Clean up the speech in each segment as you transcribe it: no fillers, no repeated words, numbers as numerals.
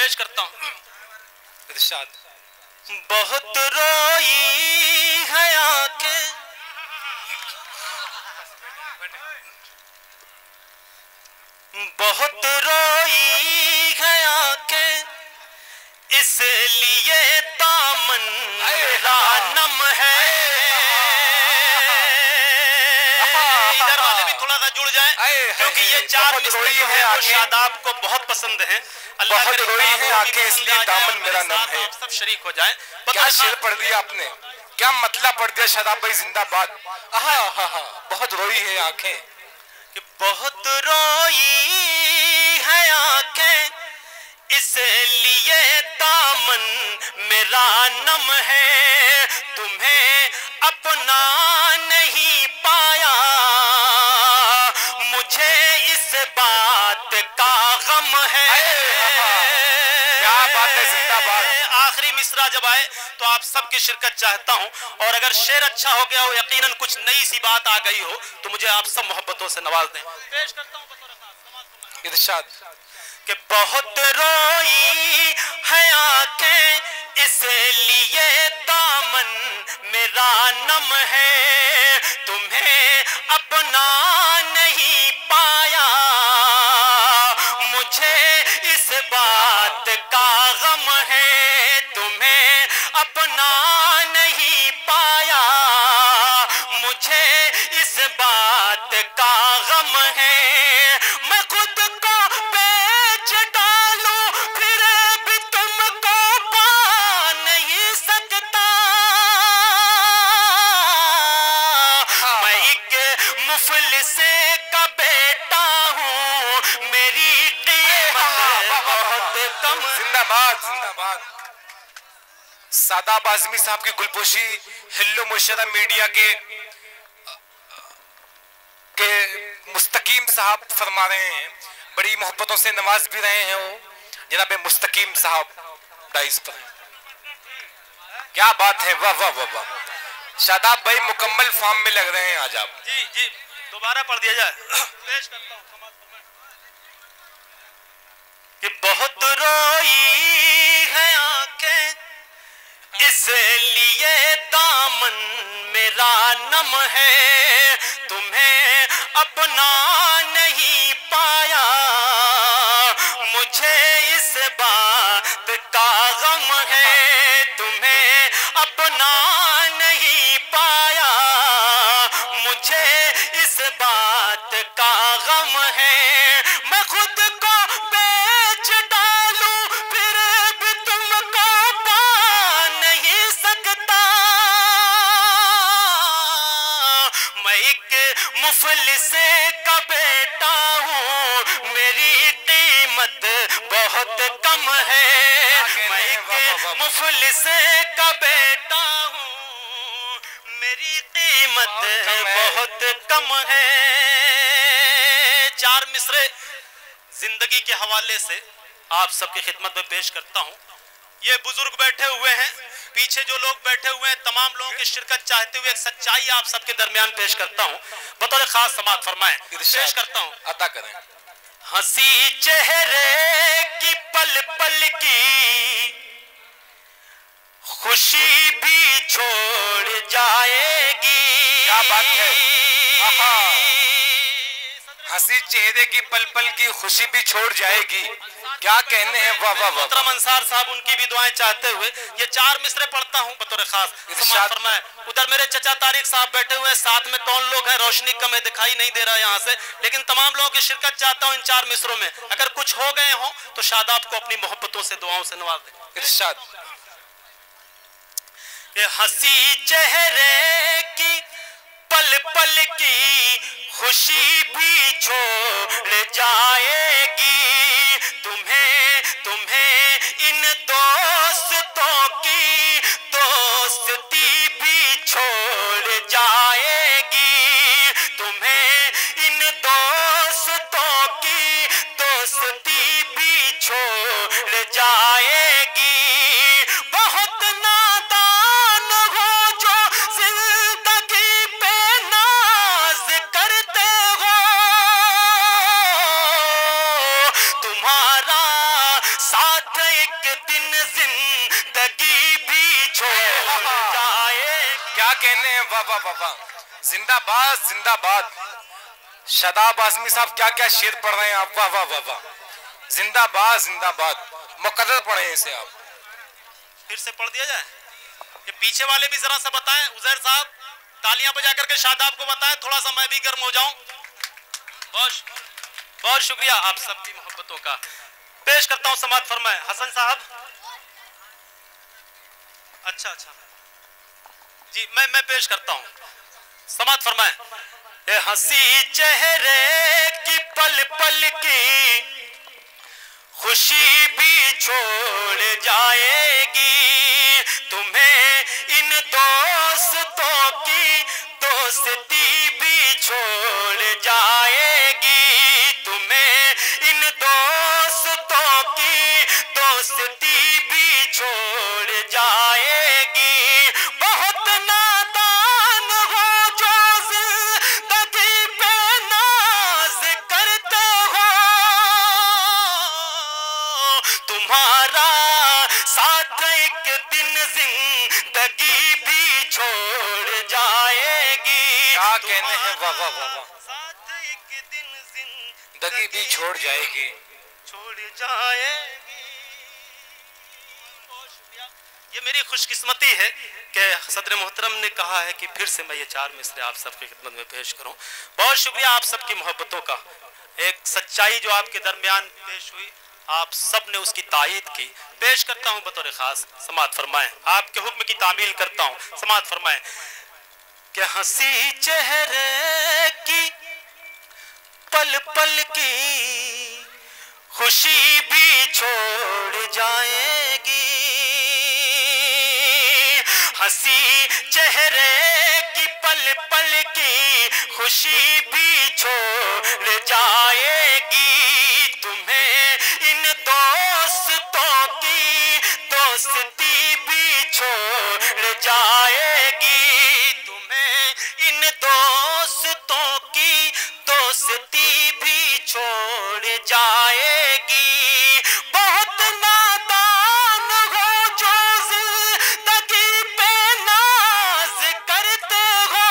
پیش کرتا ہوں ارشاد. بہت روئی ہے آنکھیں بہت روئی ہے آنکھیں اس لیے دامن میرا نم ہے. ادھر والے بھی تھوڑا سا جڑ جائیں کیونکہ یہ چار مصرے جو ہے وہ شاداب کو بہت پسند ہیں. بہت روئی ہے آنکھیں اس لیے دامن میرا نم ہے. سب شریک ہو جائیں. کیا شعر پڑھ دیا آپ نے, کیا مطلب پڑھ دیا. شاداب بھائی زندہ باد. بہت روئی ہے آنکھیں کہ بہت روئی ہے آنکھیں اس لیے دامن میرا نم ہے. تمہیں اپنا نہیں پایا مجھے اس بات کا غم ہے. کیا بات ہے, زندہ باد. آخری مصرع جب آئے تو آپ سب کی شرکت چاہتا ہوں, اور اگر شعر اچھا ہو گیا ہو, یقیناً کچھ نئی سی بات آ گئی ہو, تو مجھے آپ سب محبتوں سے نواز دیں. پیش کرتا ہوں بطور خاص. ارشاد. کہ بہت روئی ہے آنکھیں اس لیے دامن میرا نم ہے. تمہیں اپنا نہیں پایا مجھے اس بات کا غم ہے. تمہیں اپنا نہیں پایا مجھے اس بات کا غم ہے. میں خود کو بیچ ڈالوں پھر بھی تم کو پا نہیں سکتا. میں ایک مفلس کا بیٹا ہوں, میری قیمت بہت کم. زندہ باد, زندہ باد. ساداب اعظمی صاحب کی گلپوشی ہلو مرشدہ میڈیا کے مستقیم صاحب فرما رہے ہیں. بڑی محبتوں سے نواز بھی رہے ہیں وہ جناب مستقیم صاحب ڈائز پر. کیا بات ہے, واہ واہ واہ واہ. شاداب بھائی مکمل فارم میں لگ رہے ہیں آج آپ. جی جی دوبارہ پڑھ دیا جائے. پیش کرتا ہوں کہ بہت روئی ہے آنکھیں اس لیے دامن میرا نم ہے. تمہیں اپنا نہیں پایا مجھے اس بات کا غم ہے. تمہیں اپنا نہیں پایا مجھے اس بات کا غم ہے. میں خود کو بیچ ڈالوں پھر بھی تم کو پا نہیں سکتا. میں ایک مفلس کا بیٹا ہوں, میری قیمت بہت کم ہے. میں ایک مفلس کا بیٹا ہوں, میری قیمت بہت کم ہے. چار مصرے زندگی کے حوالے سے آپ سب کی خدمت میں پیش کرتا ہوں. یہ بزرگ بیٹھے ہوئے ہیں, پیچھے جو لوگ بیٹھے ہوئے ہیں, تمام لوگوں کی شرکت چاہتے ہوئے ایک سچائی آپ سب کے درمیان پیش کرتا ہوں. بطور خاص سماعت فرمائیں. پیش کرتا ہوں. عطا کریں. ہنسی چہرے کی پل پل کی خوشی بھی چھوڑ جائے گی. کیا بات ہے, ہنسی چہرے کی پل پل کی خوشی بھی چھوڑ جائے گی. کیا کہنے ہیں, واہ واہ واہ. محترم انصار صاحب ان کی بھی دعائیں چاہتے ہوئے یہ چار مصرے پڑھتا ہوں بطور خاص. سماعت فرمائیں. ادھر میرے چچا طارق صاحب بیٹھے ہوئے ہیں, ساتھ میں کون لوگ ہیں, روشنی کم ہے دکھائی نہیں دے رہا یہاں سے, لیکن تمام لوگوں کی شرکت چاہتا ہوں ان چار مصروں میں. اگر کچھ ہو گئے ہوں تو شاداب کو اپنی محبتوں سے دعاؤں سے نواز دیں. ارشاد. کہ ہنسی چہرے کی پل پل کی خوشی بھی چھوڑ جائے گی. تمہیں ان دوستوں کی دوستی بھی چھوڑ جائے گی. تمہیں ان دوستوں کی دوستی بھی چھوڑ جائے گی. بہت نادان ہو جو زندگی پہ ناز کرتے ہو, تم کیا کہنے ہیں، واہ واہ واہ واہ، زندہ باد زندہ باد. شاداب اعظمی صاحب کیا کیا شعر پڑھ رہے ہیں آپ، واہ واہ واہ واہ، زندہ باد زندہ باد. مقرر پڑھیں اسے آپ. پھر سے پڑھ دیا جائے. یہ پیچھے والے بھی ذرا سا بتائیں، عزیر صاحب تالیاں بجا کر کے شاداب کو بتائیں، تھوڑا سا میں بھی گرم ہو جاؤں. بہت شکریہ آپ سب کی محبتوں کا. پیش کرتا ہوں سماعت فرمائیں حسن صاحب. اچھا جی میں پیش کرتا ہوں، سماعت فرمائیں. اے ہنسی چہرے کی پل پل کی خوشی بھی چھوڑ جائے گی، تمہیں ان دوستوں کی دوستی بھی چھوڑ جائے گی، تمہیں ان دوستوں کی دوستی بھی چھوڑ جائے گی. بہت نادان ہو جو زندگی پہ ناز کرتے ہو، تمہارا ساتھ ایک دن زندگی بھی چھوڑ جائے گی. کیا کہنے ہیں، واہ واہ واہ واہ، ساتھ ایک دن زندگی بھی چھوڑ جائے گی. چھوڑ جائے گی. بہت شکریہ. یہ میری خوش قسمتی ہے کہ صدر محترم نے کہا ہے کہ پھر سے میں یہ 4 مصرے آپ سب کی خدمت میں پیش کروں. بہت شکریہ آپ سب کی محبتوں کا. ایک سچائی جو آپ کے درمیان پیش ہوئی، آپ سب نے اس کی تائید کی. پیش کرتا ہوں بطور خاص، سماعت فرمائیں. آپ کے حکم کی تعمیل کرتا ہوں، سماعت فرمائیں. کہ ہنسی چہرے کی پل پل کی خوشی بھی چھوڑ جائے گی، ہنسی چہرے کی پل پل کی خوشی بھی چھوڑ جائے گی، تمہیں ان دوستوں کی دوستی بھی چھوڑ جائے گی، تمہیں ان دوستوں کی دوستی بھی چھوڑ جائے گی. بہت نادان ہو جو زندگی پہ ناز کرتے ہو،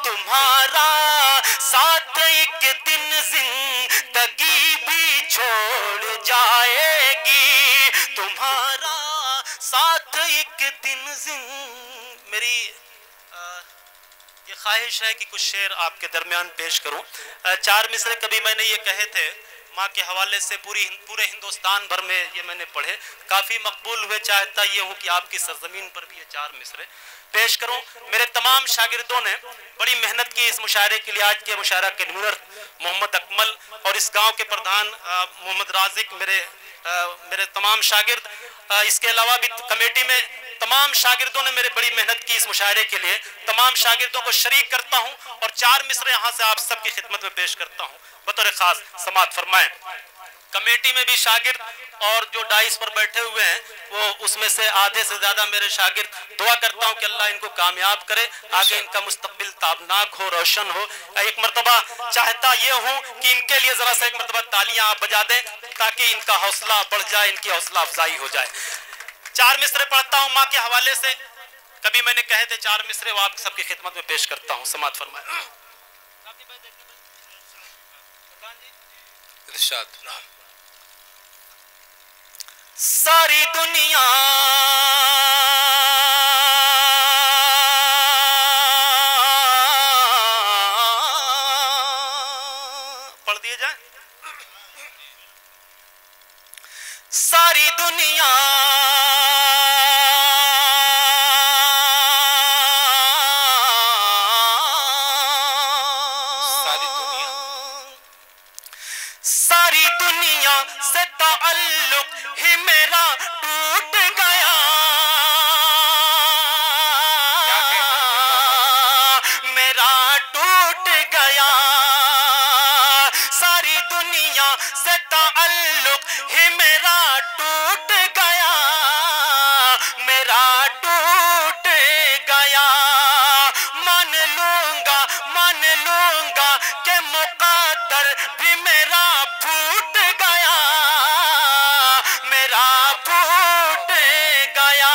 تمہارا ساتھ ایک دن زندگی بھی چھوڑ جائے گی، تمہارا ساتھ ایک دن میری یہ خواہش ہے کہ کچھ شعر آپ کے درمیان پیش کروں. 4 مصرے کبھی میں نے یہ کہے تھے ماں کے حوالے سے پورے ہندوستان بھر میں یہ میں نے پڑھے، کافی مقبول ہوئے. چاہتا یہ ہوں کہ آپ کی سرزمین پر بھی یہ 4 مصرے پیش کروں. میرے تمام شاگردوں نے بڑی محنت کی اس مشاعرے کے لیے. آج کے مشاعرہ کے کنوینر محمد اکمل اور اس گاؤں کے پردھان محمد رازق، میرے تمام شاگرد، اس کے علاوہ بھی کمیٹی میں تمام شاگردوں نے میرے بڑی محنت کی اس مشاعرے کے لیے. تمام شاگردوں کو شریک کرتا ہوں اور 4 مصرے یہاں سے آپ سب کی خدمت میں پیش کرتا ہوں بطور خاص. سماعت فرمائیں. کمیٹی میں بھی شاگرد اور جو ڈائس پر بیٹھے ہوئے ہیں وہ اس میں سے آدھے سے زیادہ میرے شاگرد. دعا کرتا ہوں کہ اللہ ان کو کامیاب کرے، آگے ان کا مستقبل تابناک ہو، روشن ہو. ایک مرتبہ چاہتا یہ ہوں کہ ان کے لیے ذرا سا ایک مرتبہ تالیاں آپ بجا دیں تاکہ ان کا حوصلہ بڑھ جائے، ان کی حوصلہ افزائی ہو جائے. 4 مصرے پڑھتا ہوں ماں کے حوالے سے. کبھی میں نے کہے تھے 4 مصرے، وہ آپ سب کی خدمت میں پیش کرتا ہوں. سماعت فرمائیں. ارشاد. ساری دنیا پڑھ دیے جائیں. ساری دنیا ساری دنیا سے تعلق ہی میرا ٹوٹ گیا، میرا ٹوٹ گیا. ساری دنیا سے تعلق ہی میرا ٹوٹ گیا، میرا ٹوٹ گیا. مان لوں گا کہ مقدر بھی میرا پھوٹ گیا، میرا پھوٹ گیا.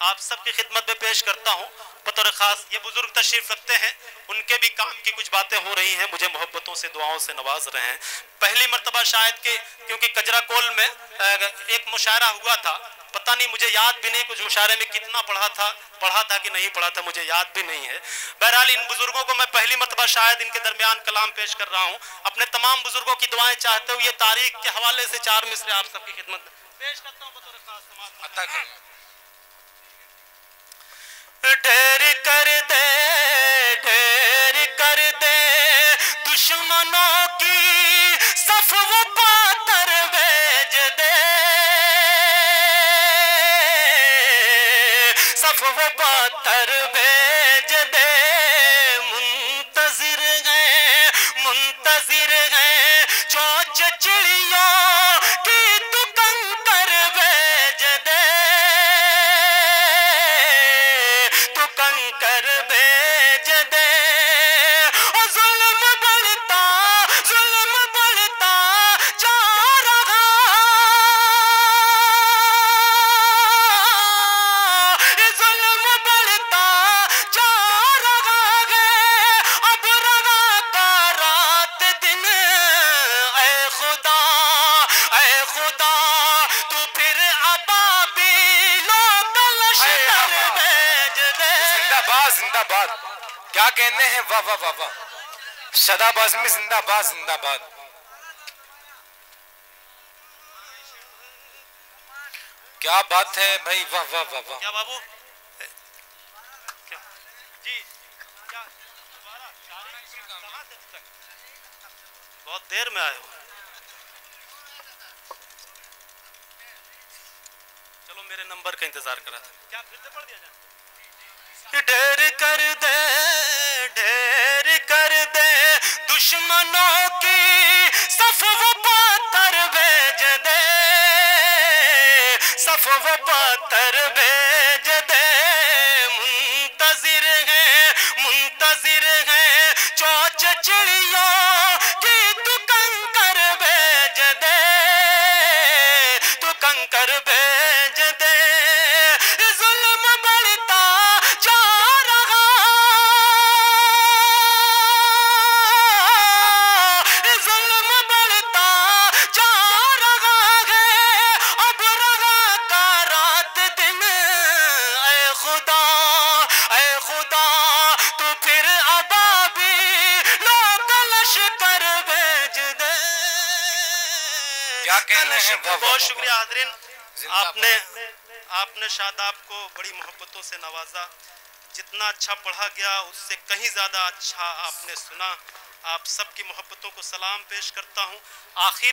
آپ سب کی خدمت میں پیش کرتا ہوں بطور خاص یہ بزرگ تشریف رکھتے ہیں، ان کے بھی کام کی کچھ باتیں ہو رہی ہیں، مجھے محبتوں سے دعاؤں سے نواز رہے ہیں۔ پہلی مرتبہ شاید کہ کیونکہ کجرا کول میں ایک مشاعرہ ہوا تھا، پتہ نہیں مجھے یاد بھی نہیں کچھ مشاعرے میں کتنا پڑھا تھا کہ نہیں پڑھا تھا، مجھے یاد بھی نہیں ہے۔ بہرحال ان بزرگوں کو میں پہلی مرتبہ شاید ان کے درمیان کلام پیش کر رہا ہوں، اپنے تمام بزرگوں کی دعائیں چاہتے ہوئے تاریخ کے حوالے سے 4 مصرے آپ سب کی خدمت میں پیش کرتا ہوں بطور خاص سماعت۔ عطا کریں۔ ڈھیر کر دے دشمنوں کی صف و پاتر بھیج دے، صف و پاتر بھیج دے، منتظر ہیں چونچ چڑیوں کی تو کنکر بھیج دے، تو کنکر بھیج دے۔ اور ظلم بڑھتا جا رہا، ظلم بڑھتا جا رہا ہے، اب روا کا رات دن، اے خدا تو پھر ابابیلوں کا لشکر بھیج دے۔ زندہ باد زندہ باد، کیا کہنے ہیں، واہ واہ واہ واہ، شاداب اعظمی زندہ باد زندہ باد۔ کیا بات ہے بھائی، واہ واہ واہ واہ۔ کیا بابو جی بہت دیر میں آئے ہو، چلو میرے نمبر کا انتظار کرا تھا، کیا پھر سے پڑھ دیا جائے؟ ڈھیر کر دے دشمنوں کی صف و پاتر بھیج دے، صف و پاتر بھیج دے، منتظر ہیں چونچ چڑیوں کی تو کنکر بھیج دے، تو کنکر بھیج دے۔ ظلم بڑھتا جا رہا، ظلم بڑھتا جا رہا ہے، اب روا کا رات دن، اے خدا تو پھر ابابیلوں کا لشکر بھیج دے۔ کیا کہنے ہیں، بہت شکریہ حاضرین، آپ نے شاداب کو بڑی محبتوں سے نوازا، جتنا اچھا پڑھا گیا اس سے کہیں زیادہ اچھا آپ نے سنا۔ آپ سب کی محبتوں کو سلام پیش کرتا ہوں۔ آخر